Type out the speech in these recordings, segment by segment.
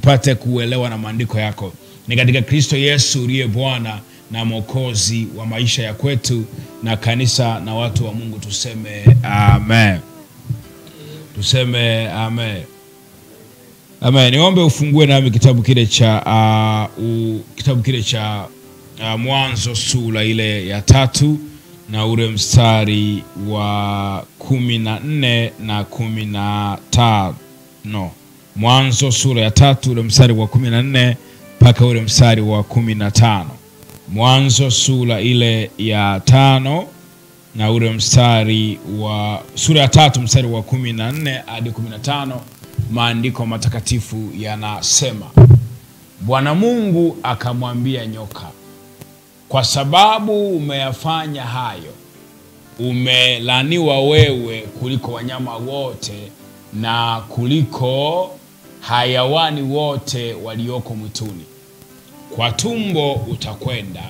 upate kuelewa na maandiko yako. Ni katika Kristo Yesu uliye Bwana na Mwokozi wa maisha ya kwetu, na kanisa na watu wa Mungu tuseme amen. Tuseme amen. Amen. Niombe ufungue nami kitabu kile cha Mwanzo sura ile ya 3 na ule mstari wa 14 na 15. Mwanzo sura ya 3 ule mstari wa 14 mpaka ule mstari wa 15. Mwanzo sura ile ya 5 na ule mstari wa sura ya 3 mstari wa 14 hadi 15. Maandiko matakatifu yanasema, Bwana Mungu akamwambia nyoka, kwa sababu umeyafanya hayo, umelaniwa wewe kuliko wanyama wote na kuliko hayawani wote walioko mwituni. Kwa tumbo utakwenda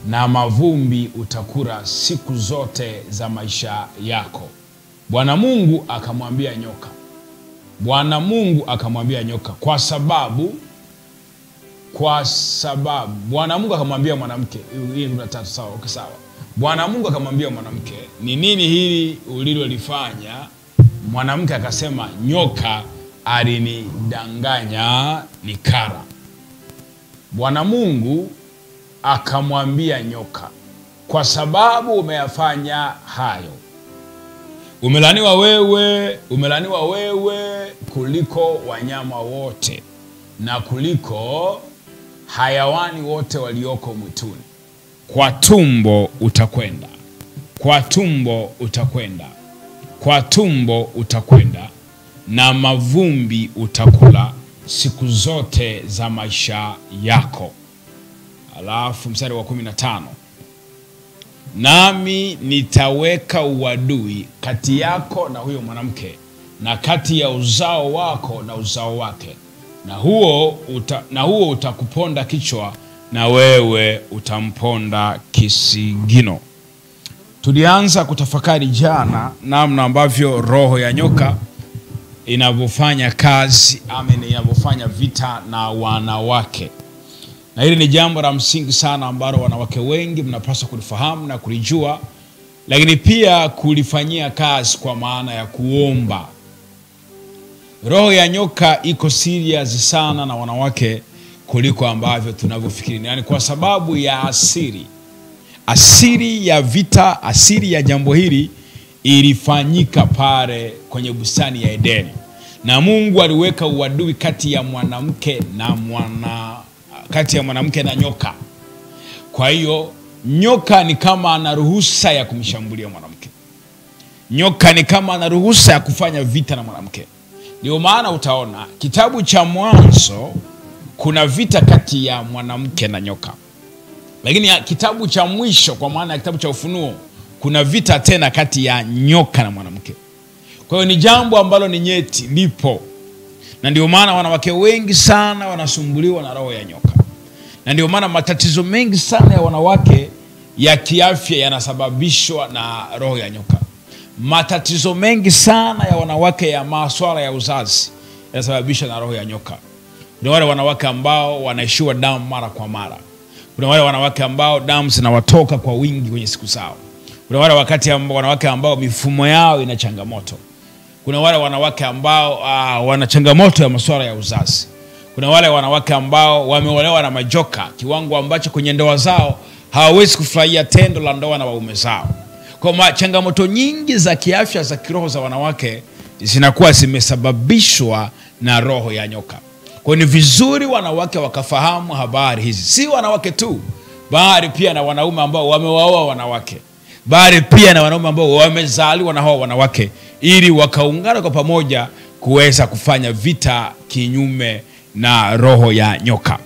na mavumbi utakula siku zote za maisha yako. Bwana Mungu akamwambia nyoka. Bwana Mungu akamwambia nyoka, kwa sababu Bwana Mungu akamwambia mwanamke. Hii ni 3, sawa? Okay, sawa. Bwana Mungu akamwambia mwanamke, ni nini hili ulilolifanya? Mwanamke akasema, nyoka alinidanganya nikala. Bwana Mungu akamwambia nyoka, kwa sababu umeyafanya hayo, umelaniwa wewe kuliko wanyama wote na kuliko hayawani wote walioko mwituni. Kwa tumbo utakwenda, kwa tumbo utakwenda, kwa tumbo utakwenda na mavumbi utakula siku zote za maisha yako. Alafu mstari wa 15, nami nitaweka uadui kati yako na huyo mwanamke, na kati ya uzao wako na uzao wake, na huo utakuponda kichwa na wewe utamponda kisigino. Tulianza kutafakari jana namna ambavyo roho ya nyoka inavyofanya kazi, inavyofanya vita na wanawake. Na hili ni jambo la msingi sana ambalo wanawake wengi mnapaswa kulifahamu na kulijua, lakini pia kulifanyia kazi kwa maana ya kuomba. Roho ya nyoka iko serious sana na wanawake kuliko ambavyo tunavyofikiri. Yaani kwa sababu ya asili ya vita, asili ya jambo hili ilifanyika pale kwenye bustani ya Edeni. Na Mungu aliweka uadui kati ya mwanamke na nyoka. Kwa hiyo nyoka ni kama ana ruhusa ya kumshambulia mwanamke. Nyoka ni kama ana ruhusa ya kufanya vita na mwanamke. Ndio maana utaona kitabu cha Mwanzo kuna vita kati ya mwanamke na nyoka. Lakini kitabu cha mwisho, kwa maana ya kitabu cha Ufunuo, kuna vita tena kati ya nyoka na mwanamke. Kwa hiyo ni jambo ambalo ni nyeti, lipo. Na ndio maana wanawake wengi sana wanasumbuliwa na roho ya nyoka. Na ndio maana matatizo mengi sana ya wanawake ya kiafya yanasababishwa na roho ya nyoka. Matatizo mengi sana ya wanawake ya masuala ya uzazi yanasababishwa na roho ya nyoka. Kuna wale wanawake ambao wanaishiwa damu mara kwa mara. Kuna wale wanawake ambao damu zinawatoka kwa wingi kwenye siku zao. Kuna wale wanawake ambao mifumo yao ina changamoto. Kuna wale wanawake ambao wana changamoto ya masuala ya uzazi. Kuna wale wanawake ambao wameolewa na majoka kiwango ambacho kwenye ndoa zao hawawezi kufurahia tendo la ndoa na waume zao. Kwa changamoto nyingi za kiafya za kiroho za wanawake zinakuwa zimesababishwa na roho ya nyoka. Kwa ni vizuri wanawake wakafahamu habari hizi. Si wanawake tu, bali pia na wanaume ambao wamewaoa wanawake, bali pia na wanaume ambao wamezaliwa na hao wanawake, ili wakaungana kwa pamoja kuweza kufanya vita kinyume na roho ya nyoka.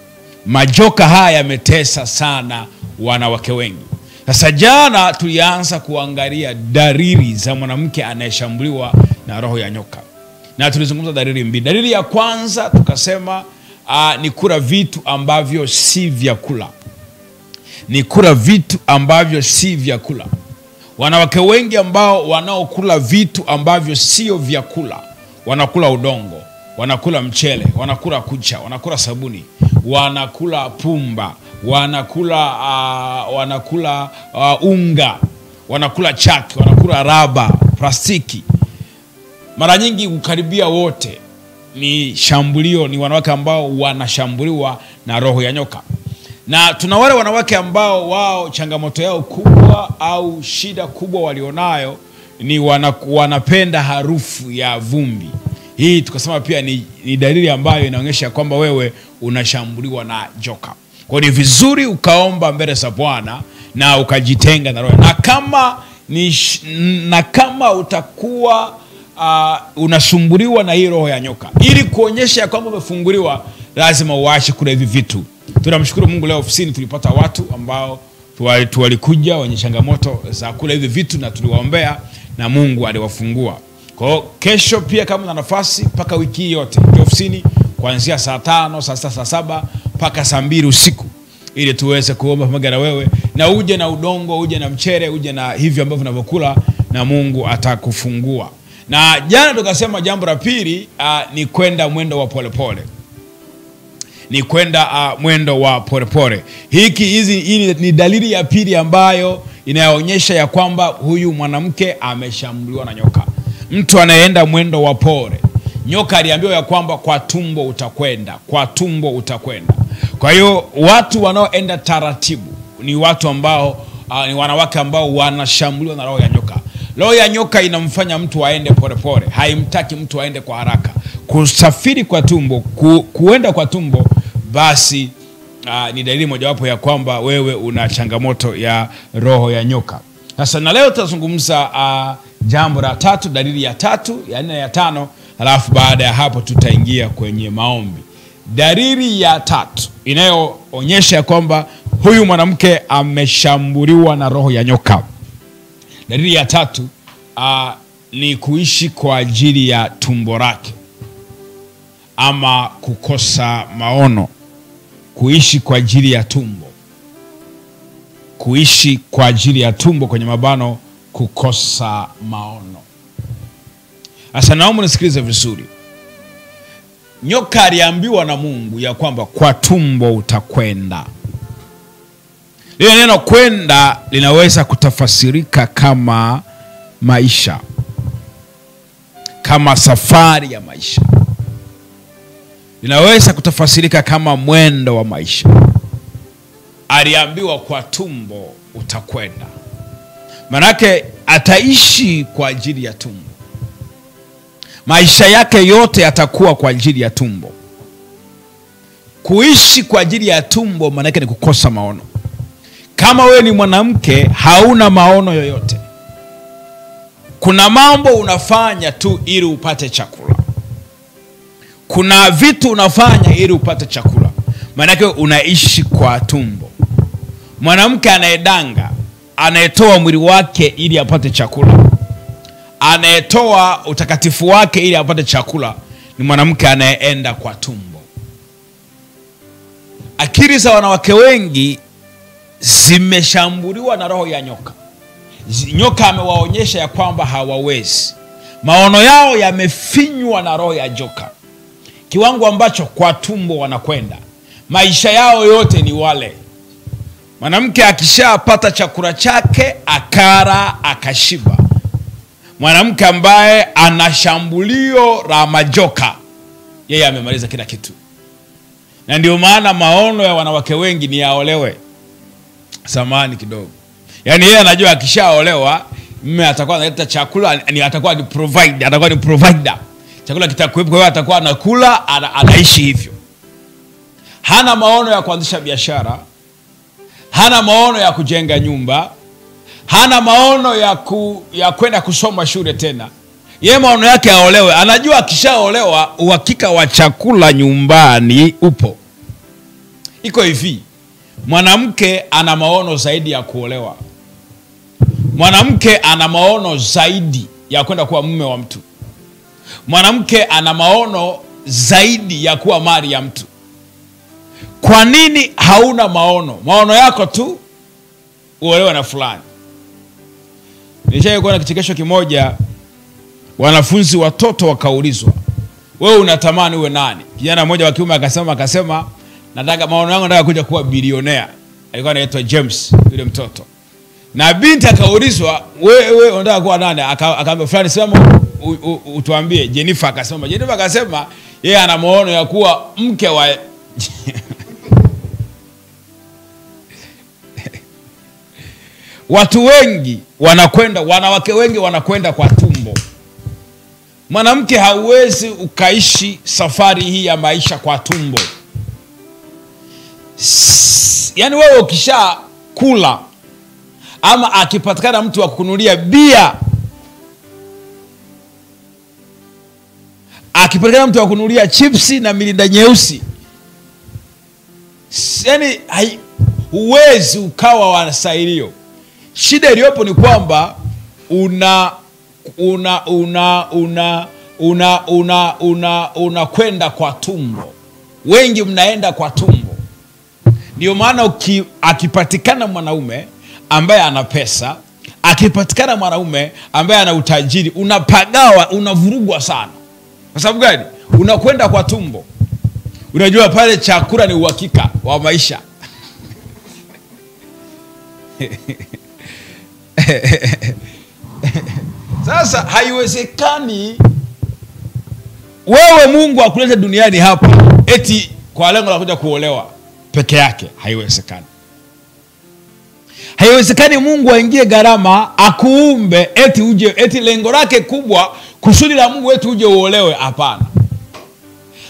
Majoka haya yametesa sana wanawake wengi. Sasa jana tulianza kuangalia dalili za mwanamke anayeshambuliwa na roho ya nyoka. Na tulizungumza dalili mbili. Dalili ya kwanza tukasema ni kula vitu ambavyo si vyakula. Ni kula vitu ambavyo si vyakula. Wanawake wengi ambao wanaokula vitu ambavyo sio vyakula, wanakula udongo, wanakula mchele, wanakula kucha, wanakula sabuni, wanakula pumba, wanakula unga, wanakula chaki, wanakula raba, plastiki. Mara nyingi ukaribia wote ni shambulio, ni wanawake ambao wanashambuliwa na roho ya nyoka. Na tuna wale wanawake ambao wao changamoto yao kubwa au shida kubwa walionayo ni wanapenda harufu ya vumbi. Hii tukasema pia ni dalili ambayo inaonyesha kwamba wewe unashambuliwa na joka. Kwa ni vizuri ukaomba mbele za Bwana na ukajitenga na roho. Na kama utakuwa unasumbuliwa na hii roho ya nyoka, ili kuonyesha kwamba umefunguliwa, lazima uache kula hivi vitu. Tunamshukuru Mungu, leo ofisini tulipata watu ambao walikuja wenye changamoto za kula hivi vitu na tuliwaombea na Mungu aliwafungua. Kwa kesho pia kama una nafasi, mpaka wiki yote ofisini kuanzia saa 5, saa 6, saa 7 mpaka saa 2 usiku, ili tuweze kuomba pamoja na wewe, na uje na udongo, uje na mchere, uje na hivyo ambavyo unavyokula, na Mungu atakufungua. Na jana tukasema jambo la pili ni kwenda mwendo wa polepole. Ni kwenda mwendo wa polepole. Hii ni dalili ya pili ambayo inaonyesha ya kwamba huyu mwanamke ameshambuliwa na nyoka. Mtu anayeenda mwendo wa pole, nyoka aliambiwa ya kwamba kwa tumbo utakwenda, kwa tumbo utakwenda. Kwa hiyo watu wanaoenda taratibu ni watu ambao ni wanawake ambao wanashambuliwa na roho ya nyoka. Roho ya nyoka inamfanya mtu aende polepole, haimtaki mtu aende kwa haraka. Kusafiri kwa tumbo, kuenda kwa tumbo, basi ni dalili mojawapo ya kwamba wewe una changamoto ya roho ya nyoka. Sasa na leo tutazungumza jambo la tatu, dalili ya tatu, ya 4, ya 5, halafu baada ya hapo tutaingia kwenye maombi. Dalili ya tatu inayoonyesha ya kwamba huyu mwanamke ameshambuliwa na roho ya nyoka. Dalili ya tatu ni kuishi kwa ajili ya tumbo lake, ama kukosa maono. Kuishi kwa ajili ya tumbo. Kuishi kwa ajili ya tumbo, kwenye mabano, kukosa maono. Sasa naomba nisikilize vizuri. Nyoka aliambiwa na Mungu ya kwamba kwa tumbo utakwenda. Lile neno kwenda linaweza kutafasirika kama maisha, kama safari ya maisha. Linaweza kutafasirika kama mwendo wa maisha. Aliambiwa kwa tumbo utakwenda. Manake ataishi kwa ajili ya tumbo. Maisha yake yote yatakuwa kwa ajili ya tumbo. Kuishi kwa ajili ya tumbo manake ni kukosa maono. Kama wewe ni mwanamke hauna maono yoyote, kuna mambo unafanya tu ili upate chakula, kuna vitu unafanya ili upate chakula, manake unaishi kwa tumbo. Mwanamke anayedanga, anayetoa mwili wake ili apate chakula, anayetoa utakatifu wake ili apate chakula, ni mwanamke anayeenda kwa tumbo. Akili za wanawake wengi zimeshambuliwa na roho ya nyoka. Nyoka amewaonyesha ya kwamba hawawezi. Maono yao yamefinywa na roho ya joka, kiwango ambacho kwa tumbo wanakwenda. Maisha yao yote ni wale. Mwanamke akishapata chakula chake, akara, akashiba, mwanamke ambaye ana shambulio la majoka, yeye amemaliza kila kitu. Na ndio maana maono ya wanawake wengi ni yaolewe. Samani kidogo. Yaani yeye anajua akishaolewa mume atakuwa analeta chakula, atakuwa ni provider. Chakula kitakuwepo, kwa hiyo atakuwa anakula, anaishi hivyo. Hana maono ya kuanzisha biashara, hana maono ya kujenga nyumba, hana maono ya kwenda kusoma shule tena. Yeye maono yake aolewe. Anajua akishaolewa uhakika wa chakula nyumbani upo. Iko hivi, mwanamke ana maono zaidi ya kuolewa. Mwanamke ana maono zaidi ya kwenda kuwa mume wa mtu. Mwanamke ana maono zaidi ya kuwa mali ya mtu. Kwa nini hauna maono? Maono yako tu uolewe na fulani. Nilishawahi kuona kichekesho kimoja, wanafunzi watoto wakaulizwa, wewe unatamani uwe nani? Kijana mmoja wa kiume akasema nataka, maono yangu nataka kuja kuwa bilionea. Alikuwa anaitwa James yule mtoto. Na binti akaulizwa, wewe unataka kuwa nani? Akaambia fulani, sema utuambie. Jennifer akasema yeye ana maono ya kuwa mke wa watu wengi wanawake wengi wanakwenda kwa tumbo. Mwanamke hauwezi ukaishi safari hii ya maisha kwa tumbo. Yaani wewe ukisha kula, ama akipatikana mtu wa kukunulia bia, akipatikana mtu wa kununulia chipsi na milinda nyeusi, yaani huwezi ukawa wanastahilio. Shida iliyopo ni kwamba unakwenda kwa tumbo. Wengi mnaenda kwa tumbo. Ndio maana akipatikana mwanaume ambaye ana pesa, akipatikana mwanaume ambaye ana utajiri, unapagawa, unavurugwa sana. Kwa sababu gani? Unakwenda kwa tumbo. Unajua pale chakula ni uhakika wa maisha. Sasa haiwezekani wewe Mungu akulete duniani hapa eti kwa lengo la kuja kuolewa peke yake. Haiwezekani. Haiwezekani Mungu aingie gharama akuumbe eti lengo lake kubwa, kusudi la Mungu eti uje uolewe. Hapana.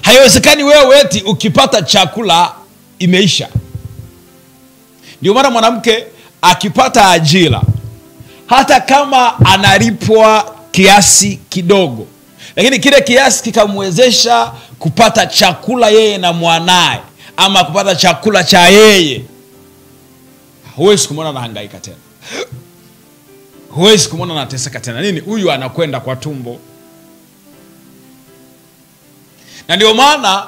Haiwezekani wewe eti ukipata chakula imeisha. Ndio maana mwanamke akipata ajira, hata kama analipwa kiasi kidogo, lakini kile kiasi kikamwezesha kupata chakula yeye na mwanae, ama kupata chakula cha yeye, huwezi kumwona anahangaika tena. Huwezi kumwona anateseka tena. Nini? Huyu anakwenda kwa tumbo. Na ndio maana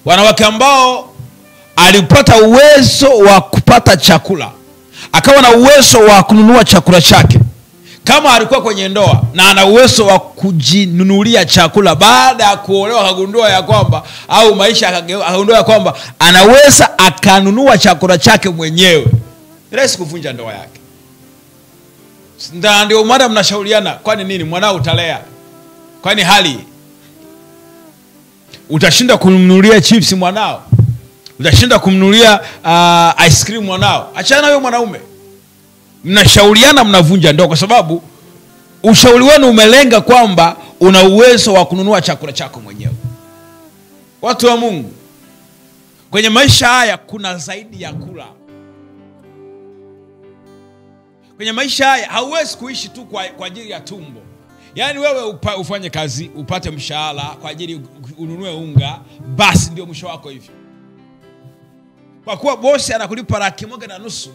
wanawake ambao alipata uwezo wa kupata chakula, akawa na uwezo wa kununua chakula chake, kama alikuwa kwenye ndoa na ana uwezo wa kujinunulia chakula, baada ya kuolewa akagundua ya kwamba, au maisha akagundua ya kwamba anaweza akanunua chakula chake mwenyewe, rahisi kuvunja ndoa yake. Ndio maana mnashauriana, kwani nini? Mwanao utalea. Kwani hali utashinda kumnunulia chips mwanao? Utashinda kumnunulia ice cream mwanao? Achana wewe mwanaume. Mnashauriana, mnavunja ndoa, kwa sababu ushauri wenu umelenga kwamba una uwezo wa kununua chakula chako mwenyewe. Watu wa Mungu, kwenye maisha haya kuna zaidi ya kula. Kwenye maisha haya hauwezi kuishi tu kwa ajili ya tumbo. Yaani wewe ufanye kazi, upate mshahara kwa ajili ununue unga, basi ndio mwisho wako hivyo. Kwa kuwa bosi anakulipa 1,500,000,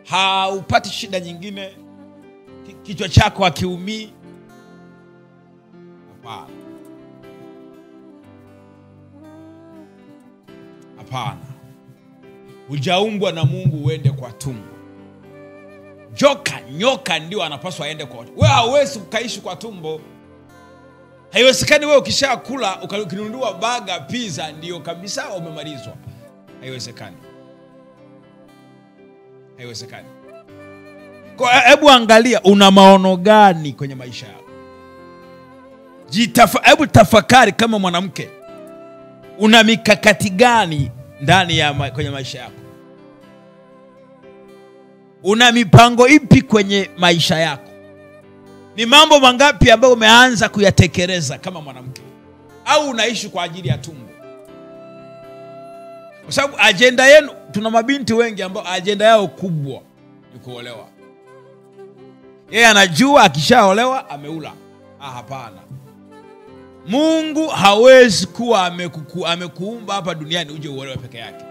haupati shida nyingine, kichwa chako hakiumii. Hapana. Hapana. Hujaumbwa na Mungu uende kwa tumbo. Nyoka ndio anapaswa aende kwa watu. Wewe hauwezi ukaishi kwa tumbo. Haiwezekani wewe ukishakula ukinunua baga, pizza, ndio kabisa umemalizwa. Haiwezekani. Haiwezekani. Kwa hebu angalia una maono gani kwenye maisha yako. Hebu tafakari kama mwanamke. Una mikakati gani ndani ya kwenye maisha yako? Una mipango ipi kwenye maisha yako? Ni mambo mangapi ambayo umeanza kuyatekeleza kama mwanamke? Au unaishi kwa ajili ya tumbo? Kwa sababu agenda yenu, tuna mabinti wengi ambao agenda yao kubwa ni kuolewa. Yeye anajua akishaolewa ameula. Hapana. Mungu hawezi kuwa amekuumba hapa duniani uje uolewe peke yake.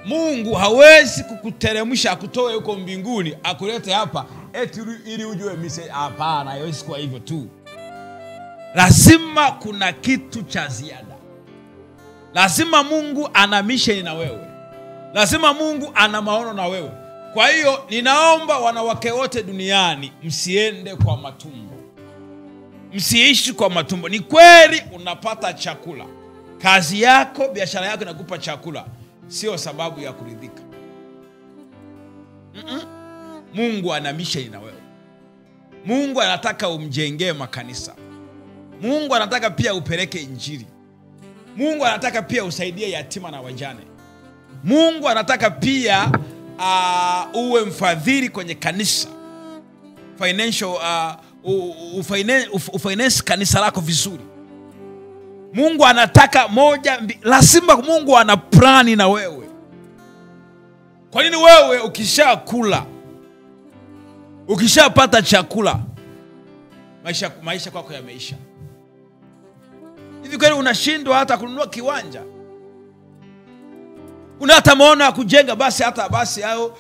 Mungu hawezi kukuteremsha akutoe huko mbinguni akulete hapa eti ili uje mise. Hapana, hawezi kuwa hivyo tu. Lazima kuna kitu cha ziada. Lazima Mungu ana mission na wewe. Lazima Mungu ana maono na wewe. Kwa hiyo ninaomba wanawake wote duniani msiende kwa matumbo. msiishi kwa matumbo. Ni kweli unapata chakula, kazi yako, biashara yako inakupa chakula, sio sababu ya kuridhika. Mungu ana mission na wewe. Mungu anataka umjengee makanisa. Mungu anataka pia upeleke injili. Mungu anataka pia usaidie yatima na wajane. Mungu anataka pia uwe mfadhili kwenye kanisa. Ufinance kanisa lako vizuri. Mungu anataka lazima Mungu ana plani na wewe. Kwa nini wewe ukishakula, ukishapata chakula, maisha kwako yameisha? Hivi kweli unashindwa hata kununua kiwanja? Una hata maono ya kujenga? Basi hao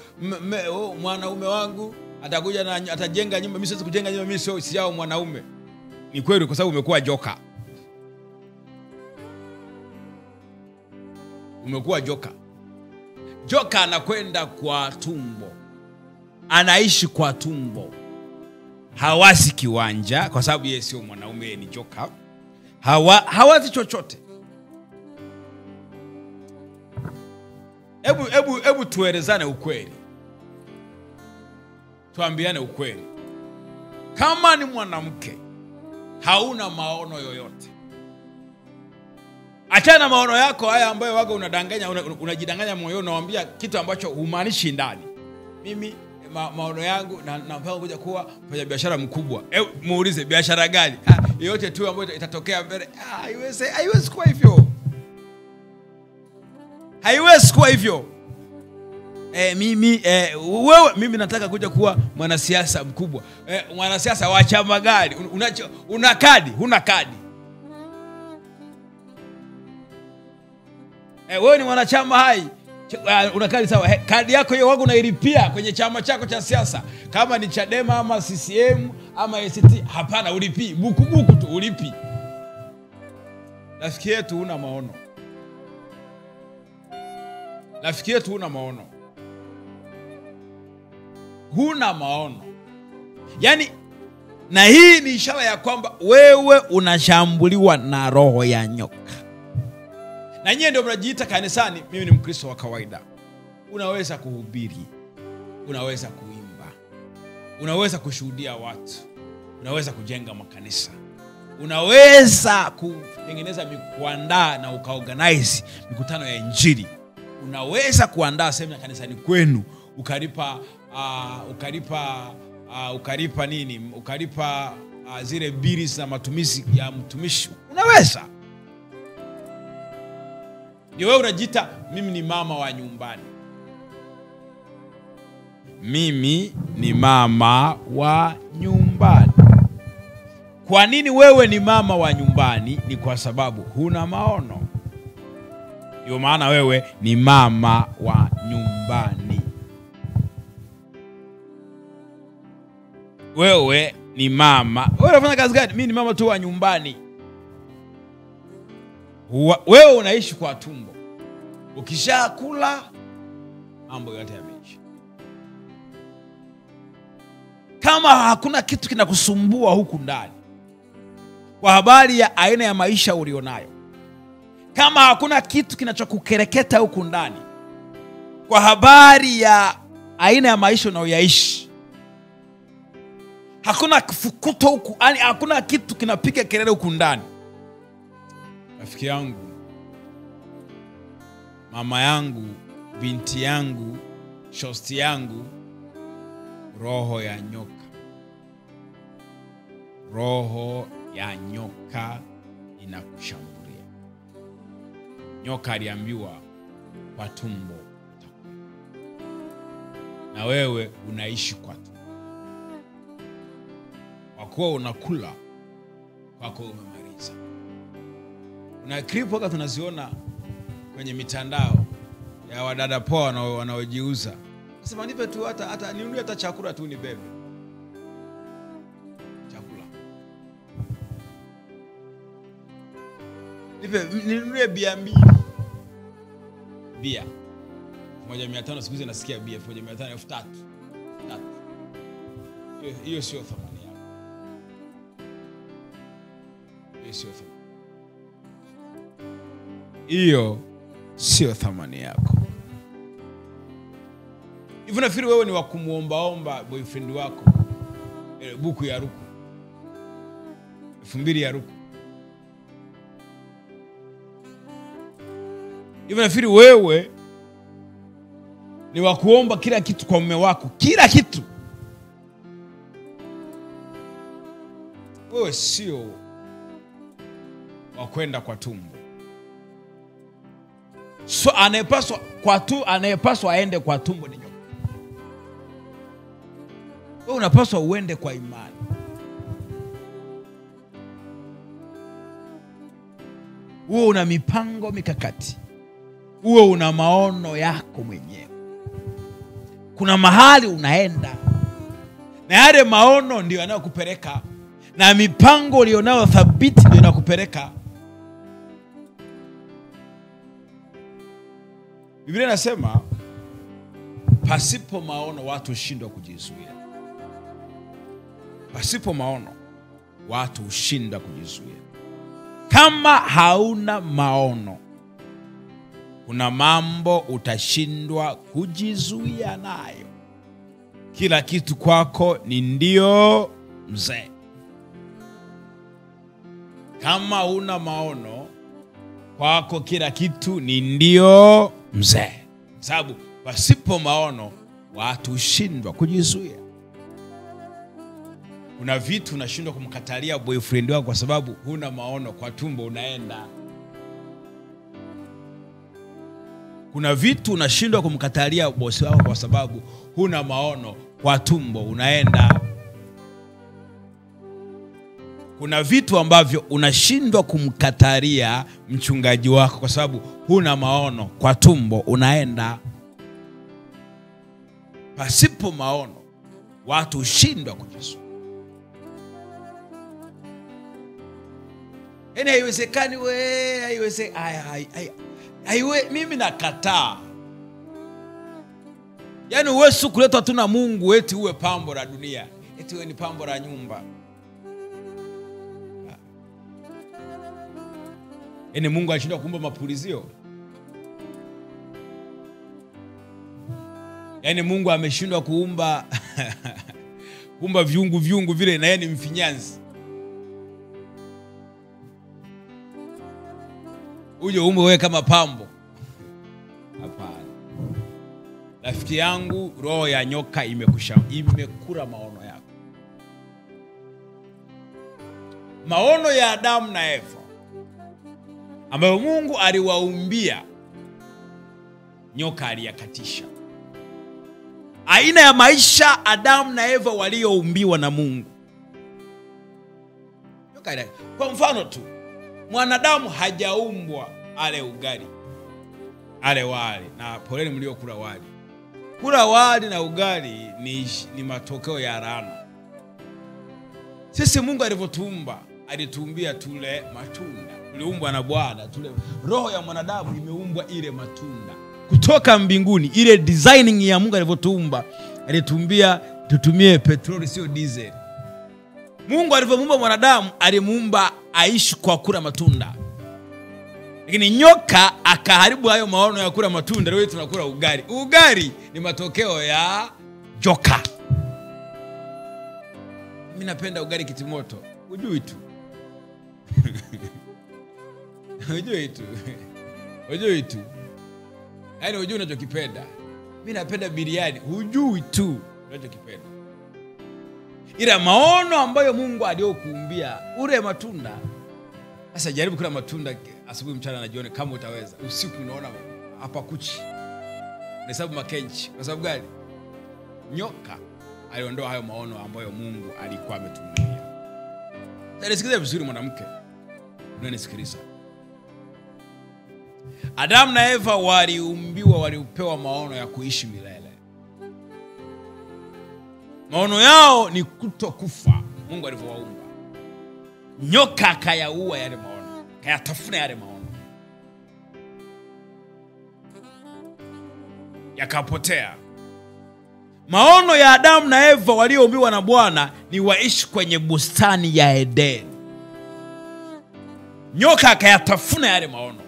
mwanaume wangu atakuja na atajenga nyumba, mimi siwezi kujenga nyumba, mimi sio yao mwanaume. Ni kweli, kwa sababu umekuwa joka. Umekuwa joka. Joka anakwenda kwa tumbo, anaishi kwa tumbo, hawasi kiwanja kwa sababu yeye sio mwanaume, yeye ni joka. Hawazi chochote. Hebu tuelezane ukweli. Tuambiane ukweli. Kama ni mwanamke hauna maono yoyote, achana na maono yako haya ambayo wako unajidanganya moyoni, unawaambia kitu ambacho humaanishi ndani. Mimi maono yangu napanga kuja kuwa mfanya biashara mkubwa. Muulize biashara gani? Yote tu ambayo itatokea mbele. Haiwezi kuwa hivyo. Haiwezi kuwa hivyo. Mimi nataka kuja kuwa mwanasiasa mkubwa. Mwanasiasa wa chama gani? Una kadi? Huna kadi. Wewe ni mwanachama hai. Una kadi sawa. Kadi yako hiyo wako unailipia kwenye chama chako cha siasa. Kama ni Chadema ama CCM ama ACT, hapana, ulipi. Buku tu ulipi. Rafiki yetu una maono. Rafiki yetu una maono. Huna maono. Yaani, na hii ni ishara ya kwamba wewe unashambuliwa na roho ya nyoka. Na nyie ndio mnajiita kanisani, mimi ni Mkristo wa kawaida. Unaweza kuhubiri, unaweza kuimba, unaweza kushuhudia watu, unaweza kujenga makanisa, unaweza kutengeneza kuandaa na ukaorganize mikutano ya injili, unaweza kuandaa semina kanisani kwenu, ukalipa zile bili za matumizi ya mtumishi. Unaweza. Ndio wewe unajiita mimi ni mama wa nyumbani. Mimi ni mama wa nyumbani. Kwa nini wewe ni mama wa nyumbani? Ni kwa sababu huna maono. Ndio maana wewe ni mama wa nyumbani. Wewe ni mama. Wewe unafanya kazi gani? Mimi ni mama tu wa nyumbani. Wewe unaishi kwa tumbo. Ukishakula mambo yote yameisha. Kama hakuna kitu kinakusumbua huku ndani kwa habari ya aina ya maisha ulionayo, kama hakuna kitu kinachokukereketa huku ndani kwa habari ya aina ya maisha unayoishi, hakuna kufukuto huku, yani hakuna kitu kinapiga kelele huku ndani, rafiki yangu, mama yangu, binti yangu, shosti yangu, roho ya nyoka. Roho ya nyoka inakushambulia. Nyoka aliambiwa kwa tumbo, na wewe unaishi kwa tumbo. Kwa kuwa unakula, kwako umemaliza. Kuna clip waka tunaziona kwenye mitandao ya wadada poa wanaojiuza. Sema nipe tu hata niunie hata chakula tu ni bebe. Chakula. Nipe niunie bia mbili. Bia 1,500 siku hizi nasikia bia 1,500 3,000. Hiyo sio thamani yako. Hiyo sio thamani yako. Hivi nafikiri wewe ni wa kumuombaomba boyfriend wako buku ya ruku 2000 ya ruku? Hivi nafikiri wewe ni wa kuomba kila kitu kwa mume wako, kila kitu? Wewe sio wa kwenda kwa tumbo. So anayepaswa aende kwa tumbo ni nyoka. Wewe unapaswa uende kwa imani. Wewe una mipango mikakati. Wewe una maono yako mwenyewe. Kuna mahali unaenda, na yale maono ndio yanayokupeleka, na mipango ulionayo thabiti ndio inakupeleka. Biblia inasema pasipo maono watu hushindwa kujizuia. Pasipo maono watu hushindwa kujizuia. Kama hauna maono, kuna mambo utashindwa kujizuia nayo. Kila kitu kwako ni ndio mzee. Kama huna maono, kwako kila kitu ni ndio mzee. Sababu pasipo maono watu hushindwa kujizuia. Kuna vitu unashindwa kumkatalia boyfriend wako kwa sababu huna maono, kwa tumbo unaenda. Kuna vitu unashindwa kumkatalia bosi wako kwa sababu huna maono, kwa tumbo unaenda. Kuna vitu ambavyo unashindwa kumkatalia mchungaji wako kwa sababu huna maono, kwa tumbo unaenda. Pasipo maono watu hushindwa kujizuia. Haiwezekani we, haiwezekani. Mimi nakataa. Yaani wewe si kuletwa tu na Mungu eti uwe pambo la dunia, eti wewe ni pambo la nyumba. Yaani Mungu alishindwa kuumba mapulizio? Yaani Mungu ameshindwa kuumba kuumba viungu vile na yeye ni mfinyanzi? Uje umbe wewe kama pambo? Hapana. Rafiki yangu, roho ya nyoka imekula maono yako. Maono ya Adamu na Eva ambayo Mungu aliwaumbia, nyoka aliyakatisha. Aina ya maisha Adamu na Eva walioumbiwa na Mungu, nyoka. Kwa mfano tu, mwanadamu hajaumbwa ale ugali, ale wali. Na poleni mlio kula wali. Kula wali na ugali ni matokeo ya laana. Sisi Mungu alivyotuumba, alituumbia tule matunda. Tuliumbwa na Bwana tule. Roho ya mwanadamu imeumbwa ile matunda kutoka mbinguni. Ile designing ya Mungu alivyotuumba, alituumbia tutumie petroli sio diesel. Mungu alivyomuumba mwanadamu, alimuumba aishi kwa kula matunda. Lakini nyoka akaharibu hayo maono ya kula matunda. Leo tunakula ugali. Ugali ni matokeo ya joka. Mimi napenda ugali kitimoto. Ujui tu. Ujui tu. Yaani ujui unachokipenda. Mimi napenda biriani. Ujui tu unachokipenda. Ila maono ambayo Mungu aliyokuumbia ule matunda. Sasa jaribu kula matunda asubuhi, mchana na jioni kama utaweza. Usiku unaona hapa kuchi. Hesabu makenchi. Kwa sababu gani? Nyoka aliondoa hayo maono ambayo Mungu alikuwa ametuumbia. Sasa nisikilize vizuri mwanamke. Unanisikiliza? Adamu na Eva waliupewa maono ya kuishi milele. Maono yao ni kutokufa. Mungu alivyowaumba, nyoka akayaua yale maono, akayatafuna yale maono, yakapotea. Maono ya Adamu na Eva walioumbiwa na Bwana ni waishi kwenye bustani ya Edeni. Nyoka akayatafuna yale maono,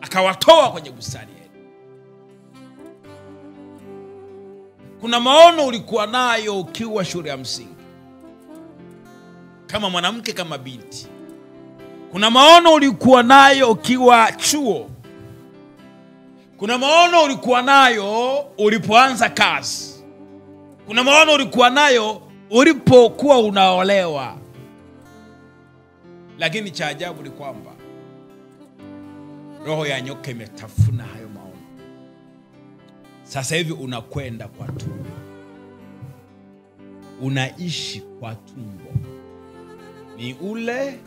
akawatoa kwenye bustani ile. Kuna maono ulikuwa nayo ukiwa shule ya msingi, kama mwanamke, kama binti. Kuna maono ulikuwa nayo ukiwa chuo. Kuna maono ulikuwa nayo ulipoanza kazi. Kuna maono ulikuwa nayo ulipokuwa unaolewa. Lakini cha ajabu ni kwamba roho ya nyoka imetafuna hayo maono. Sasa hivi unakwenda kwa tumbo. Unaishi kwa tumbo. Ni ule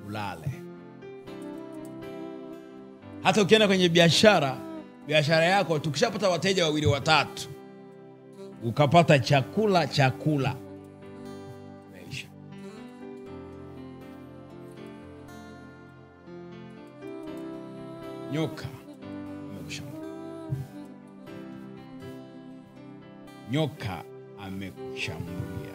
ulale. Hata ukienda kwenye biashara yako, tukishapata wateja 2 3, ukapata chakula maisha. Nyoka amekushambulia. Nyoka amekushambulia.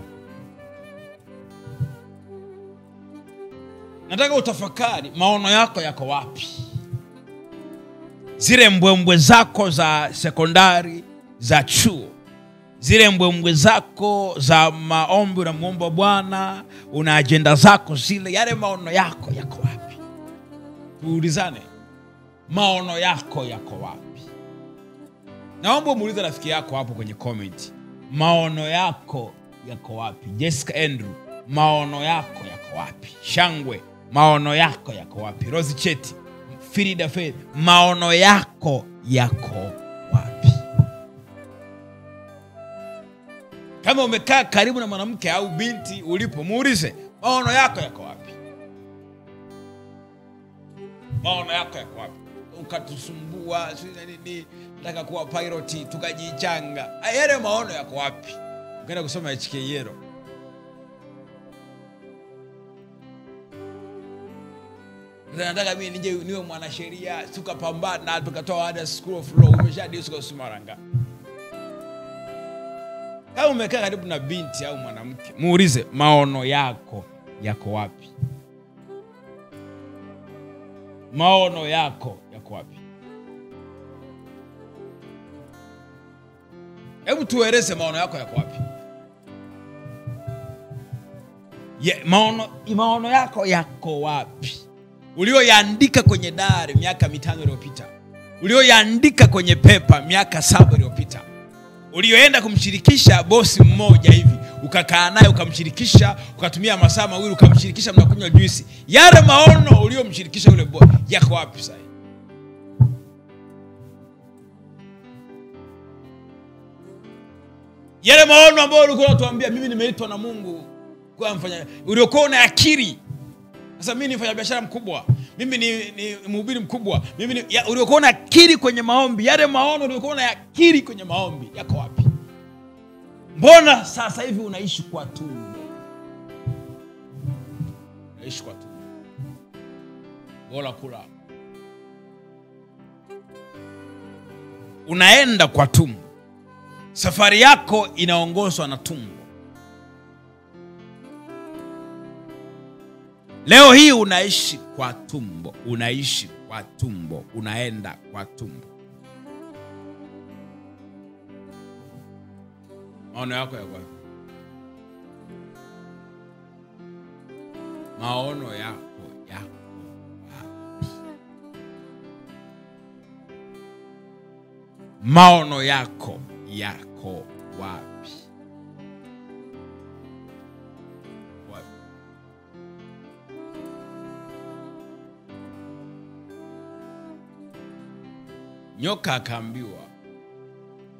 Nataka utafakari, maono yako yako wapi? Zile mbwembwe zako za sekondari, za chuo, zile mbwembwe zako za maombi, unamuomba Bwana, una agenda zako zile, yale maono yako yako wapi? Tuulizane, maono yako yako wapi? Naomba muulize rafiki yako hapo kwenye comment, maono yako yako wapi? Jessica Andrew, maono yako yako wapi? Shangwe, maono yako yako wapi? Rose Cheti, Frida Faith, maono yako yako wapi? Kama umekaa karibu na mwanamke au binti ulipo, muulize, maono yako yako wapi? Maono yako yako wapi? Ukatusumbua nini, nataka kuwa pilot, tukajichanga. Yale maono yako wapi? Ukaenda kusoma HK Yero. Nataka mimi nije niwe mwanasheria, tukapambana, tukatoa ada School of Law, umeshadisco Sumaranga. Kama umekaa karibu na binti au mwanamke, muulize, maono yako yako wapi? Maono yako yako wapi? Hebu tueleze maono yako yako wapi? Maono yako yako wapi? Ulioyaandika kwenye diary miaka 5 iliyopita. Ulioyaandika kwenye paper miaka 7 iliyopita. Ulioenda kumshirikisha bosi mmoja hivi, ukakaa naye ukamshirikisha, ukatumia masaa 2 ukamshirikisha, mnakunywa juice. Yale maono uliomshirikisha yule bosi yako wapi sasa? Yale maono ambayo ulikuwa unatuambia, mimi nimeitwa na Mungu kwa mfanya, uliokuwa na akili. Sasa mimi ni mfanya biashara mkubwa, mimi ni mhubiri mkubwa, mimi uliokuwa na akili kwenye maombi. Yale maono uliokuwa na akili kwenye maombi yako wapi? Mbona sasa hivi unaishi kwa tumbo? Unaishi kwa tumbo. Bora kula. Unaenda kwa tumbo. Safari yako inaongozwa na tumbo. Leo hii unaishi kwa tumbo, unaishi kwa tumbo, unaenda kwa tumbo. Maono yako yako wapi? Maono yako yako wapi? Maono yako yako wapi? Nyoka akaambiwa,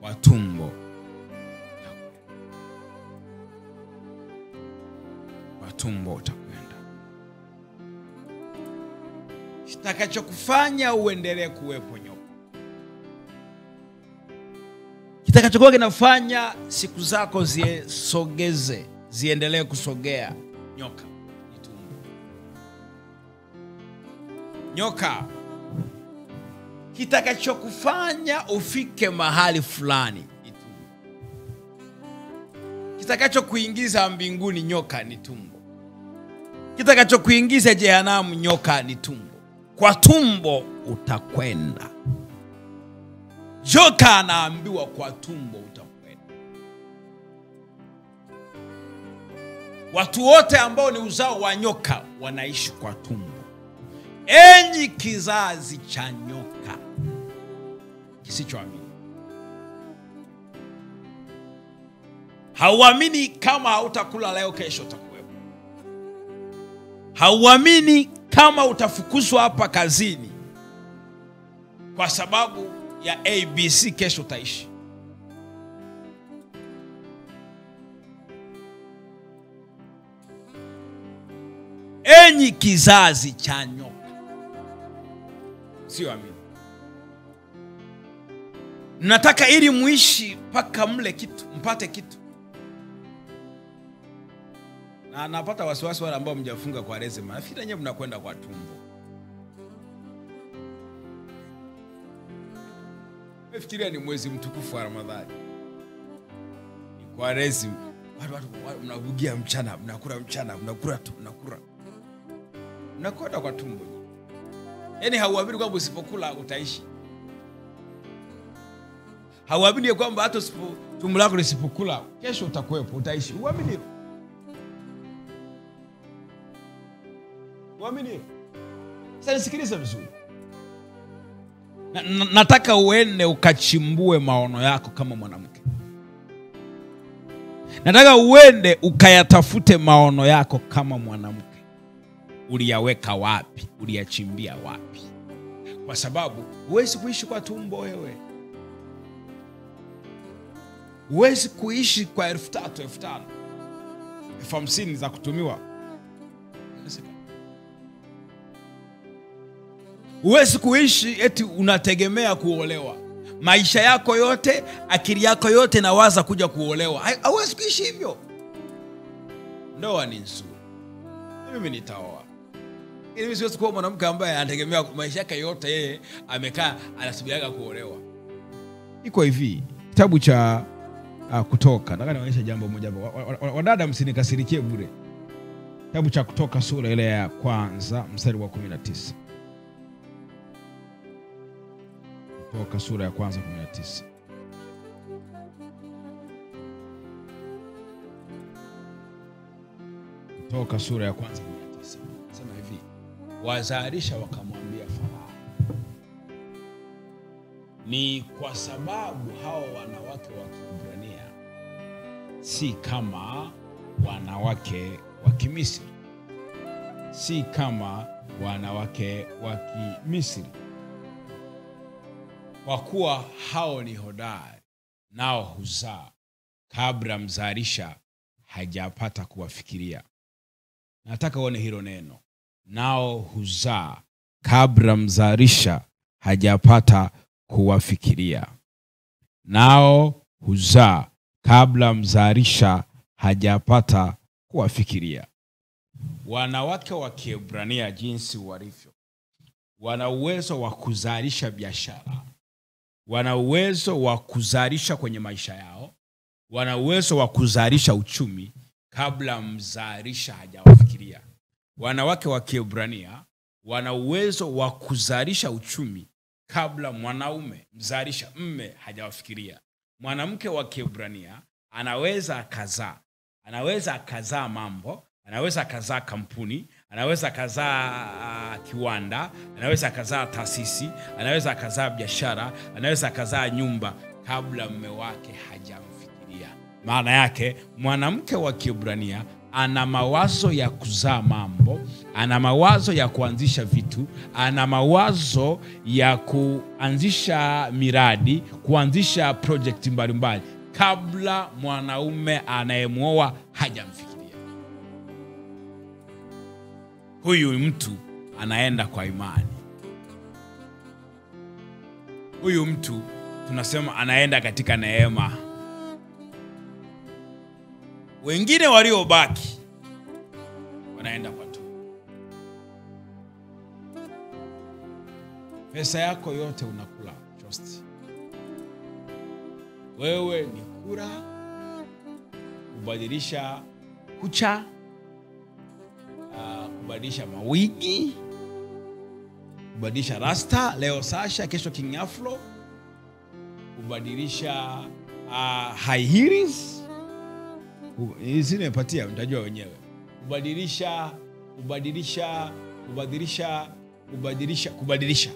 kwa tumbo, kwa tumbo utakwenda. Kitakachokufanya uendelee kuwepo nyoka, kitakachokuwa kinafanya siku zako ziendelee kusogea, nyoka ni tumbo. Nyoka kitakachokufanya ufike mahali fulani ni tumbo. Kitakachokuingiza mbinguni, nyoka ni tumbo. kitakachokuingiza jehanamu nyoka ni tumbo. Kwa tumbo utakwenda. Joka anaambiwa kwa tumbo utakwenda. Watu wote ambao ni uzao wa nyoka wanaishi kwa tumbo. Enyi kizazi cha nyoka kisichoamini. Hauamini kama hautakula leo, kesho utakuwepo. Hauamini kama utafukuzwa hapa kazini kwa sababu ya ABC, kesho utaishi. Enyi kizazi cha nyoka, sio amini. Nataka ili muishi paka mle kitu, mpate kitu. Na napata wasiwasi wale ambao mjafunga kwa rezema. Nafikiri nyewe mnakwenda kwa tumbo. Nafikiria ni mwezi mtukufu wa Ramadhani. Ni kwa rezima. Watu mnabugia mchana, mnakula mchana, mnakula tu, mnakula. Mnakwenda kwa tumbo. Yaani hauamini kwamba usipokula utaishi. Hauamini kwamba hata tumbo lako lisipokula kesho utakuwepo, utaishi. Uamini. Uamini. Sasa nisikilize vizuri. Nataka uende ukachimbue maono yako kama mwanamke. Nataka uende ukayatafute maono yako kama mwanamke. Uliyaweka wapi? Uliyachimbia wapi? Kwa sababu huwezi kuishi kwa tumbo wewe. Huwezi kuishi kwa 3,000, 5,000, 50,000 za kutumiwa. Huwezi kuishi eti unategemea kuolewa. Maisha yako yote, akili yako yote nawaza kuja kuolewa. Huwezi kuishi hivyo. Ndoa ni nzuri. Mimi nitaoa. Ili siwezi kuwa mwanamke ambaye anategemea maisha yake yote yeye amekaa anasubiria kuolewa. Iko hivi, kitabu cha Kutoka. Nataka nionyeshe jambo moja hapo. Wadada msinikasirikie bure. Kitabu cha Kutoka sura ile ya kwanza mstari wa 19. Kutoka sura ya kwanza 19. Kutoka sura ya kwanza 19. Sema hivi, wazalisha wakamwambia Farao, ni kwa sababu hao wanawake wa Kiebrania si kama wanawake wa Kimisri. Si kama wanawake wa Kimisri. Kwa kuwa hao ni hodari, nao huzaa kabla mzalisha hajapata kuwafikiria. Nataka uone hilo neno. Nao huzaa kabla mzalisha hajapata kuwafikiria. Nao huzaa kabla mzalisha hajapata kuwafikiria. Wanawake wa Kiebrania jinsi walivyo, wana uwezo wa kuzalisha biashara. Wana uwezo wa kuzalisha kwenye maisha yao. Wana uwezo wa kuzalisha uchumi kabla mzalisha hajawafikiria. Wanawake wa Kiebrania wana uwezo wa kuzalisha uchumi kabla mwanaume mzalisha mme hajawafikiria. Mwanamke wa Kiebrania anaweza akazaa mambo, anaweza akazaa kampuni, anaweza akazaa kiwanda, anaweza akazaa taasisi, anaweza akazaa biashara, anaweza akazaa nyumba kabla mume wake hajamfikiria. Maana yake mwanamke wa Kiebrania ana mawazo ya kuzaa mambo, ana mawazo ya kuanzisha vitu, ana mawazo ya kuanzisha miradi, kuanzisha project mbalimbali kabla mwanaume anayemuoa hajamfikiria. Huyu mtu anaenda kwa imani. Huyu mtu tunasema anaenda katika neema. Wengine waliobaki wanaenda kwa tu. Pesa yako yote unakula just. Wewe ni kula, kubadilisha kucha, kubadilisha mawigi, kubadilisha rasta, leo Sasha, kesho King Afro, kubadilisha high heels. Hizi nimepatia, mtajua wenyewe. Kubadilisha.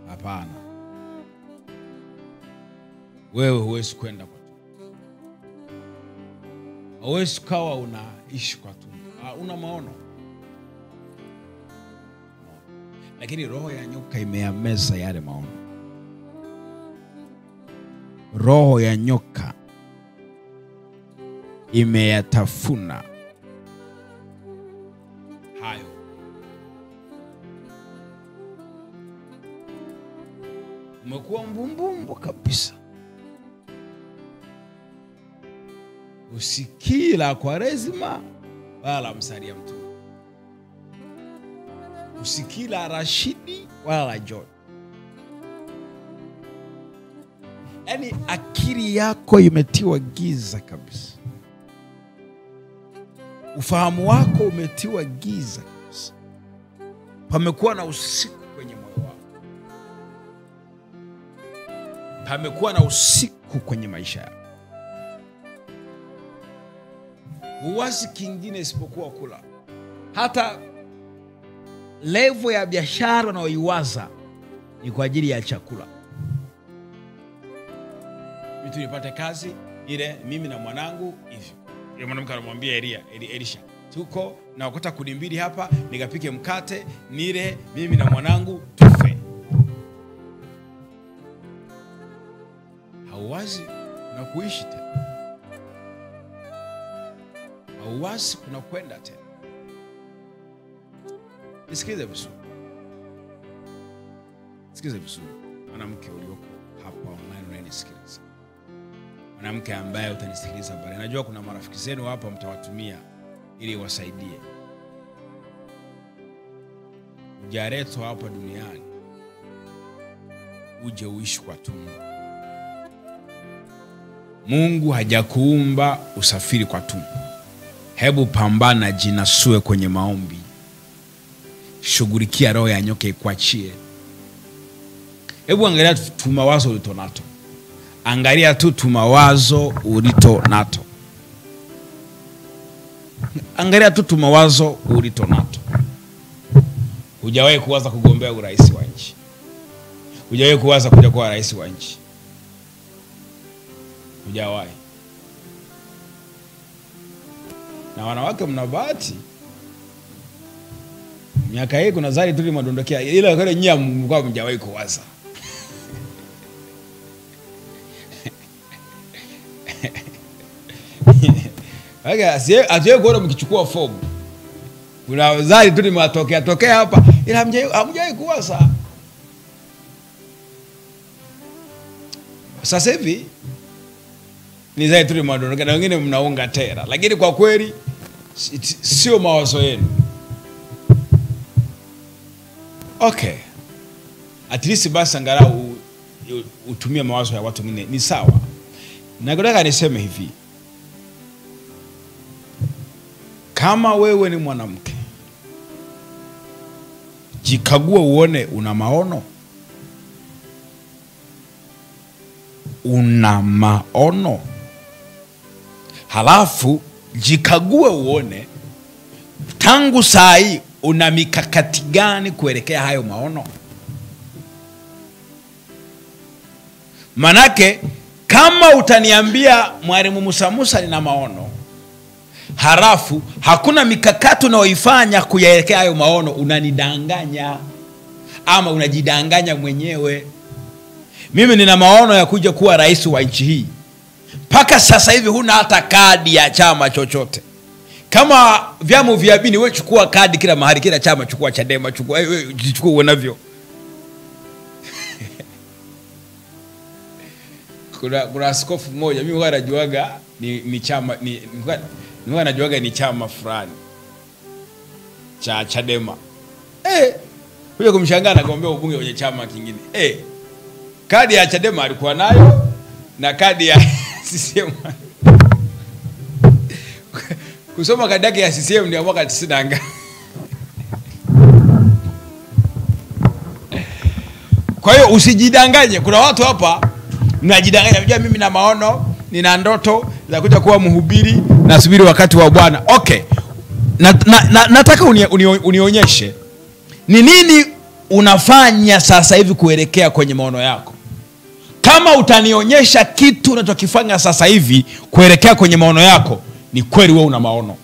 Hapana. Wewe huwezi kwenda kwa tumbo. Huwezi kawa unaishi kwa tumbo. Una maono. Lakini roho ya nyoka imeyameza yale maono. Roho ya nyoka imeyatafuna hayo. Umekuwa mbumbumbu kabisa. Usikila Kwaresima wala Msalia Mtume. Usikila Rashidi wala John. Yaani akili yako imetiwa giza kabisa. Ufahamu wako umetiwa giza kabisa. Pamekuwa na usiku kwenye moyo wako. Pamekuwa na usiku kwenye maisha yako. Huwazi kingine isipokuwa kula. Hata level ya biashara unayoiwaza ni kwa ajili ya chakula. Mtu nipate kazi ile mimi na mwanangu hivi. Yule mwanamke anamwambia Elisha, tuko na ukota kuni mbili hapa, nikapike mkate nile mimi na mwanangu tufe. Hauwazi na kuishi tena. Hauwazi kuna kwenda tena. Nisikize vizuri. Sikiza vizuri. Mwanamke ulioko hapa online unanisikiliza. Mwanamke ambaye utanisikiliza bali najua kuna marafiki zenu hapa mtawatumia ili wasaidie. Ujaretwa hapa duniani uje uishi kwa tumbo. Mungu hajakuumba usafiri kwa tumbo. Hebu pambana, jinasue kwenye maombi. Shughulikia roho ya nyoka ikuachie. Hebu angalia tu mawazo ulito nato. Angalia tu mawazo ulito nato. Angalia tu mawazo ulito nato. Hujawahi kuwaza kugombea urais wa nchi. Hujawahi kuwaza kuja kuwa rais wa nchi. Hujawahi. Na wanawake mna bahati. Miaka hii kuna zari tuli madondokea. Ila kale nyia mkwa mjawahi kuwaza. Haya, asiye kuona mkichukua fomu. Kuna zari tuli matokea hapa. Ila hamjawahi kuwaza. Sasa hivi ni zari tuli madondokea na wengine mnaunga tera. Lakini kwa kweli sio mawazo yenu. Okay. At least basi angalau utumie mawazo ya watu wengine ni sawa. Na nataka niseme hivi. Kama wewe ni mwanamke, jikague uone una maono. Una maono. Halafu jikague uone tangu saa hii una mikakati gani kuelekea hayo maono. Manake kama utaniambia Mwalimu Musa nina maono, halafu hakuna mikakati unaoifanya kuyaelekea hayo maono, unanidanganya ama unajidanganya mwenyewe. Mimi nina maono ya kuja kuwa rais wa nchi hii. Paka sasa hivi huna hata kadi ya chama chochote. Kama vyama vya dini wewe chukua kadi kila mahali, kila chama chukua Chadema, chukua unavyo. Kuna askofu mmoja mimi huwa najuaga ni chama huwa najuaga ni chama fulani cha Chadema. Huyo kumshangaa nagombea ubunge kwenye chama kingine. Kadi ya Chadema alikuwa nayo na kadi ya CCM. Kusoma kadi yake ya CCM ni mwaka 90 Kwa hiyo usijidanganye. Kuna watu hapa mnajidanganya, unajua mimi na maono, nina ndoto za kuja kuwa mhubiri, nasubiri wakati wa Bwana. Okay. Nataka unionyeshe ni nini unafanya sasa hivi kuelekea kwenye maono yako. Kama utanionyesha kitu unachokifanya sasa hivi kuelekea kwenye maono yako, ni kweli wewe una maono.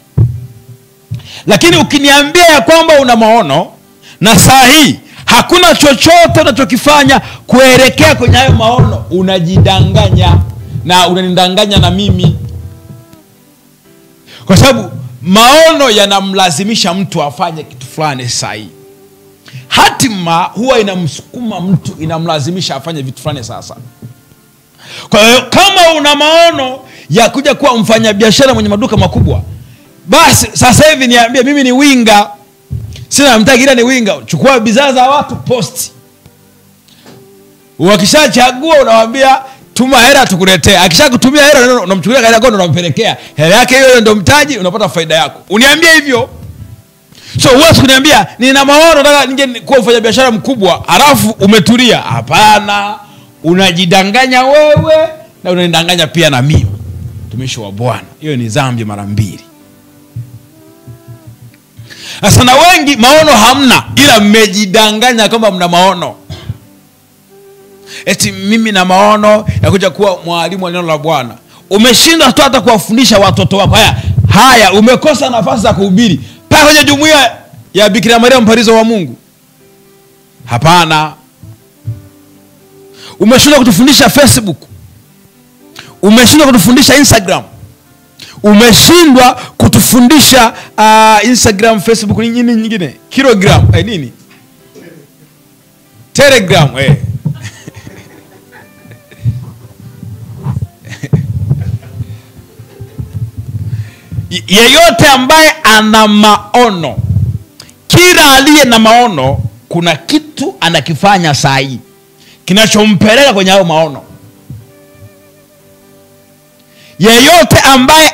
Lakini ukiniambia ya kwamba una maono na saa hii hakuna chochote unachokifanya kuelekea kwenye hayo maono, unajidanganya, na unanidanganya na mimi. Kwa sababu maono yanamlazimisha mtu afanye kitu fulani sahihi. Hatima huwa inamsukuma mtu, inamlazimisha afanye vitu fulani sasa. Kwa hiyo kama una maono ya kuja kuwa mfanyabiashara mwenye maduka makubwa, basi sasa hivi niambie, mimi ni winga, sina mtaki, ila ni winga. Chukua bidhaa za watu, posti. Wakishachagua unamwambia tuma hela tukuletee. Akishakutumia hela unamchukulia hela yako unampelekea. Hela yake hiyo ndio mtaji, unapata faida yako. Uniambie hivyo. So wewe kuniambia nina maono nataka ninge kuwa mfanyabiashara mkubwa, alafu umetulia. Hapana, unajidanganya wewe na unanidanganya pia na mimi. Mtumishi wa Bwana, hiyo ni dhambi mara mbili. Sasa na wengi maono hamna, ila mmejidanganya kama mna maono. Eti mimi na maono ya kuja kuwa mwalimu wa neno la Bwana. Umeshinda tu hata kuwafundisha watoto wako. Haya, umekosa nafasi za kuhubiri pale kwenye jumuiya ya Bikira Maria mparizo wa Mungu. Hapana. Umeshindwa kutufundisha Facebook. Umeshindwa kutufundisha Instagram. Umeshindwa kutufundisha Instagram, Facebook, nini nyingine? Kilogram, nini? Telegram, Yeyote ambaye ana maono, kila aliye na maono, kuna kitu anakifanya sahihi kinachompeleka kwenye hayo maono. Yeyote ambaye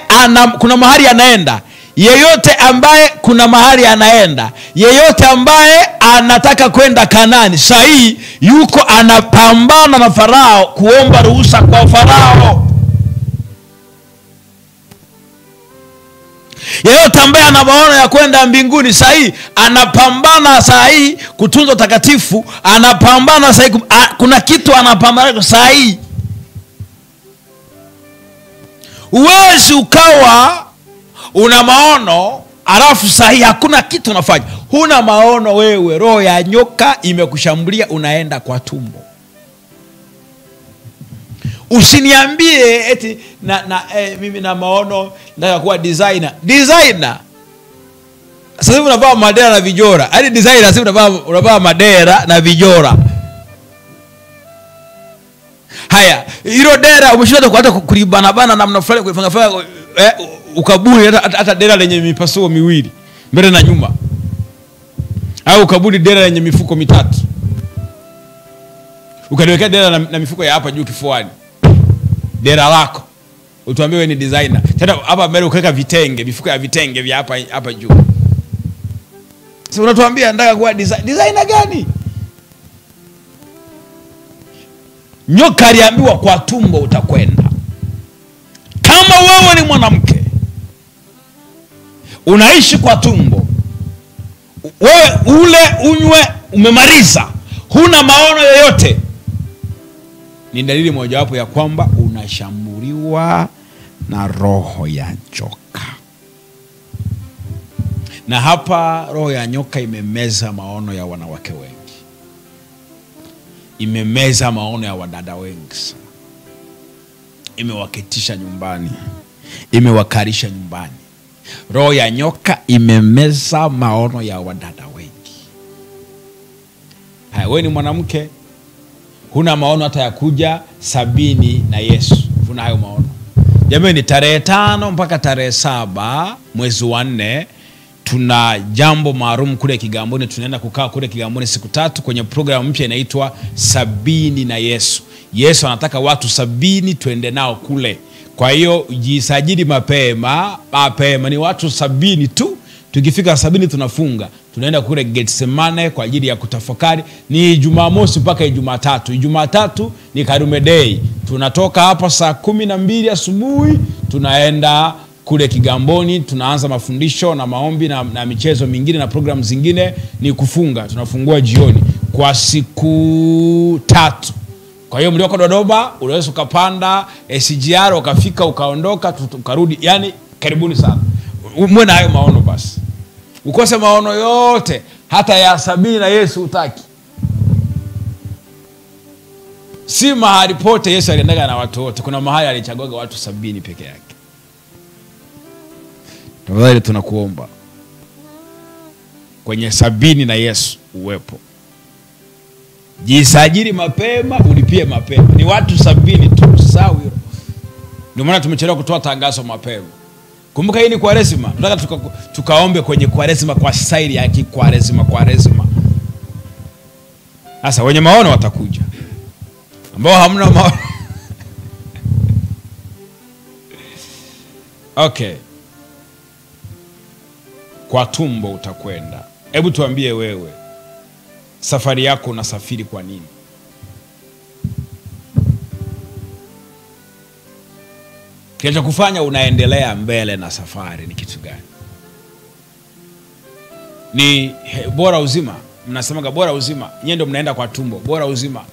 kuna mahali anaenda, yeyote ambaye kuna mahali anaenda, yeyote ambaye anataka kwenda Kanaani, sahihi yuko anapambana na Farao kuomba ruhusa kwa Farao. Yeyote ambaye ana maono ya kwenda mbinguni, sahihi anapambana sahihi kutunza utakatifu, anapambana sahihi, kuna kitu anapambana sahihi. Uwezi ukawa una maono alafu sahihi hakuna kitu unafanya. Huna maono wewe, roho ya nyoka imekushambulia, unaenda kwa tumbo. Usiniambie eti mimi na maono nataka kuwa designer. Sasa unavaa madera na vijora. Hadi designer sasa unavaa madera na vijora. Haya, hilo dera umeshinda hata kulibana bana namna fulani kuifanya ukaburi hata dera lenye mipasuo miwili mbele na nyuma. Au ukaburi dera lenye mifuko 3. Ukaliweka dera na mifuko ya hapa juu kifuani. Dera lako. Utuambie wewe ni designer. Tena hapa mbele ukaweka vitenge, mifuko ya vitenge vya hapa juu. Sasa unatuambia nataka kuwa designer gani? Nyoka aliambiwa kwa tumbo utakwenda. Kama wewe ni mwanamke unaishi kwa tumbo, wewe ule unywe umemaliza, huna maono yoyote, ni dalili mojawapo ya kwamba unashambuliwa na roho ya nyoka. Na hapa roho ya nyoka imemeza maono ya wanawake wengi, imemeza maono ya wadada wengi, imewaketisha nyumbani, imewakarisha nyumbani. Roho ya nyoka imemeza maono ya wadada wengi. Haya, wewe ni mwanamke, huna maono hata ya kuja 70 na Yesu. Huna hayo maono. Jamani, tarehe 5 mpaka tarehe 7 mwezi wa 4 tuna jambo maalum kule Kigamboni. Tunaenda kukaa kule Kigamboni siku 3 kwenye program mpya inaitwa 70 na Yesu. Yesu anataka watu 70 tuende nao kule. Kwa hiyo jisajili mapema. Ni watu 70 tu. Tukifika 70 tunafunga. Tunaenda kule Getsemane kwa ajili ya kutafakari. Ni Jumamosi mpaka Jumatatu. Jumatatu ni Karume Day. Tunatoka hapa saa 12 asubuhi, tunaenda kule Kigamboni, tunaanza mafundisho na maombi na michezo mingine na programu zingine. Ni kufunga, tunafungua jioni kwa siku 3. Kwa hiyo mlioko Dodoma unaweza ukapanda SGR ukafika ukaondoka ukarudi. Yani karibuni sana. Mwe na hayo maono basi. Ukose maono yote hata ya 70 na Yesu utaki. Si mahali pote Yesu aliendaga na watu wote. Kuna mahali alichagua watu 70 peke yake. Tafadhali tunakuomba kwenye 70 na Yesu uwepo. Jisajili mapema, ulipie mapema. Ni watu 70 tu, sawa hilo. Ndio maana tumechelewa kutoa tangazo mapema. Kumbuka hii ni Kwaresima. Tunataka tukaombe kwenye Kwaresima kwa staili ya Kwaresima. Sasa wenye maono watakuja. Ambao hamna maono. Okay. Kwa tumbo utakwenda. Hebu tuambie wewe, safari yako unasafiri kwa nini? Kinachokufanya unaendelea mbele na safari ni kitu gani? Ni bora uzima. Mnasemaga bora uzima. Nyie ndio mnaenda kwa tumbo. Bora uzima.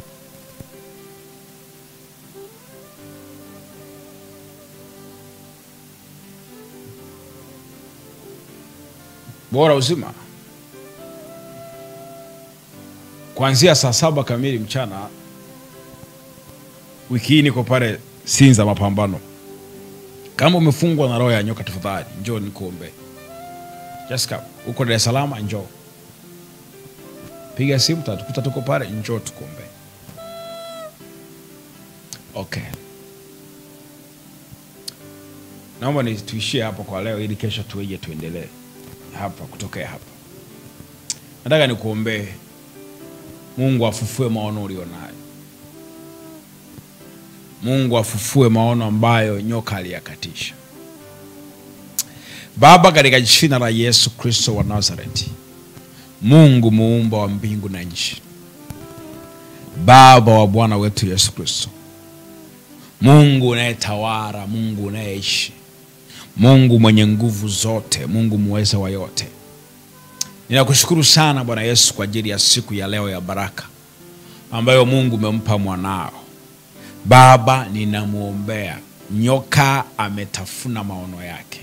Bora uzima. Kuanzia saa 7 kamili mchana wiki hii niko pale Sinza Mapambano. Kama umefungwa na roho ya nyoka, tafadhali njoo nikuombe. Just come. Uko Dar es Salaam, njoo. Piga simu, tutakuta tuko pale, njoo tukuombe. Okay. Naomba tuishie hapo kwa leo ili kesho tueje tuendelee hapa kutokea hapa. Nataka nikuombe Mungu afufue maono ulionayo. Mungu afufue maono ambayo nyoka aliyakatisha. Baba, katika jina la Yesu Kristo wa Nazareti, Mungu muumba wa mbingu na nchi, Baba wa Bwana wetu Yesu Kristo, Mungu unayetawala, Mungu unayeishi, Mungu mwenye nguvu zote, Mungu muweza wa yote, ninakushukuru sana Bwana Yesu kwa ajili ya siku ya leo ya baraka ambayo Mungu umempa mwanao. Baba, ninamuombea nyoka ametafuna maono yake,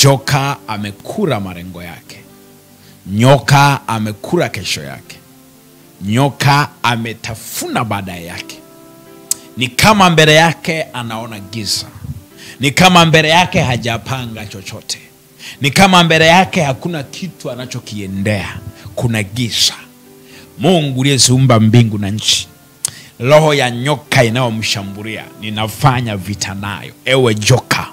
joka amekula malengo yake, nyoka amekula kesho yake, nyoka ametafuna baadaye yake. Ni kama mbele yake anaona giza, ni kama mbele yake hajapanga chochote, ni kama mbele yake hakuna kitu anachokiendea, kuna giza. Mungu uliyeziumba mbingu na nchi, roho ya nyoka inayomshambulia ninafanya vita nayo. Ewe joka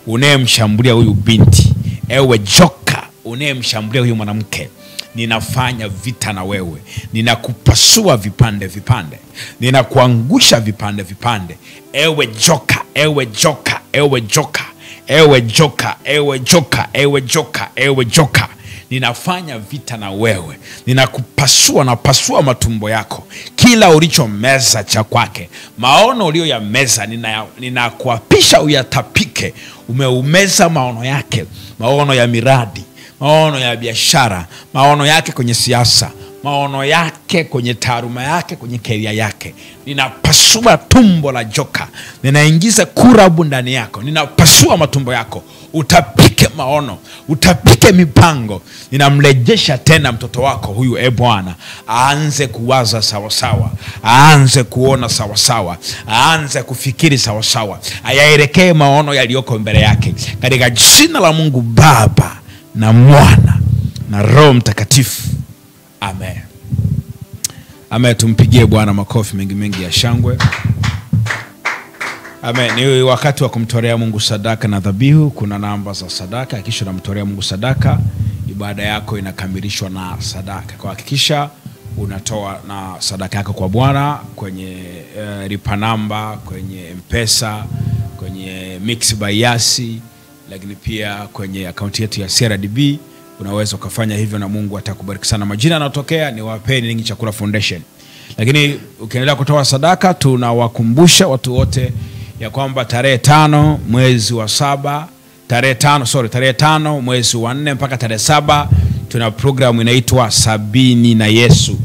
unayemshambulia huyu binti, ewe joka unayemshambulia huyu mwanamke, ninafanya vita na wewe. Ninakupasua vipande vipande, ninakuangusha vipande vipande. Ewe joka, ewe joka, ewe joka, ewe joka, ewe joka, ewe joka, ewe joka, ninafanya vita na wewe. Ninakupasua, napasua matumbo yako. Kila ulichomeza cha kwake, maono ulio ya meza, ninakuapisha uyatapike. Umeumeza maono yake, maono ya miradi, maono ya biashara, maono yake kwenye siasa, maono yake kwenye taaluma yake, kwenye career yake. Ninapasua tumbo la joka, ninaingiza kurabu ndani yako, ninapasua matumbo yako. Utapike maono, utapike mipango. Ninamrejesha tena mtoto wako huyu, Bwana, aanze kuwaza sawa sawa, aanze kuona sawa sawa, aanze kufikiri sawa sawa, ayaelekee maono yaliyoko mbele yake, katika jina la Mungu Baba na Mwana na Roho Mtakatifu. Amen. Amen. Tumpigie Bwana makofi mengi mengi ya shangwe. Amen. Ni wakati wa kumtolea Mungu sadaka na dhabihu. Kuna namba za sadaka. Hakikisha unamtolea Mungu sadaka. Ibada yako inakamilishwa na sadaka. Kwa hakikisha unatoa na sadaka yako kwa Bwana kwenye lipa namba, kwenye M-Pesa, kwenye Mix by Yasi, lakini pia kwenye akaunti yetu ya CRDB. Unaweza ukafanya hivyo na Mungu atakubariki sana. Majina yanayotokea ni Wapeni Ningi Chakula Foundation. Lakini ukiendelea kutoa sadaka, tunawakumbusha watu wote ya kwamba tarehe 5 mwezi wa 7, tarehe 5 mwezi wa 4 mpaka tarehe 7 tuna programu inaitwa Sabini na Yesu.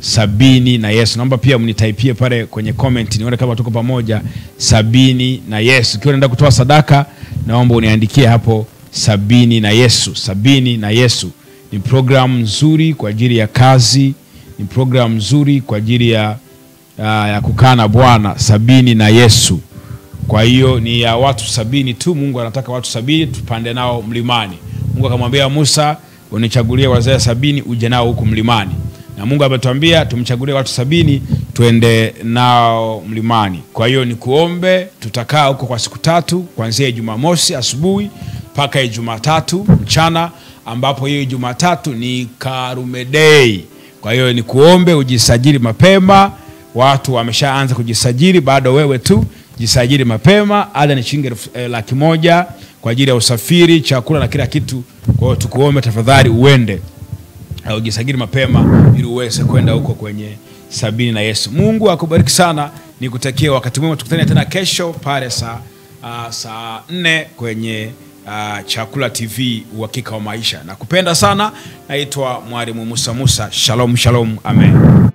Sabini na Yesu. Naomba pia mnitaipie pale kwenye comment nione kama tuko pamoja. Sabini na Yesu. Ukiwa unaenda kutoa sadaka, naomba uniandikie hapo Sabini na Yesu. Sabini na Yesu ni programu nzuri kwa ajili ya kazi, ni programu nzuri kwa ajili ya kukaa na Bwana. Sabini na Yesu. Kwa hiyo ni ya watu 70 tu. Mungu anataka watu 70 tupande nao mlimani. Mungu akamwambia Musa, unichagulie wazee 70 uje nao huko mlimani. Na Mungu ametuambia tumchagulie watu 70 tuende nao mlimani. Kwa hiyo ni kuombe, tutakaa huko kwa siku 3 kuanzia Jumamosi asubuhi mpaka Jumatatu mchana, ambapo hiyo Jumatatu ni Karume Day. Kwa hiyo ni kuombe ujisajili mapema. Watu wameshaanza kujisajili, bado wewe tu jisajili mapema. Ada ni shilingi 100,000 kwa ajili ya usafiri, chakula na kila kitu. Kwa hiyo tukuombe tafadhali uende ujisajili mapema ili uweze kwenda huko kwenye Sabini na Yesu. Mungu akubariki sana. Nikutakie wakati mwema. Tukutane tena kesho pale saa 4 kwenye Chakula TV, uhakika wa maisha. Nakupenda sana. Naitwa Mwalimu Musa. Shalom, shalom. Amen.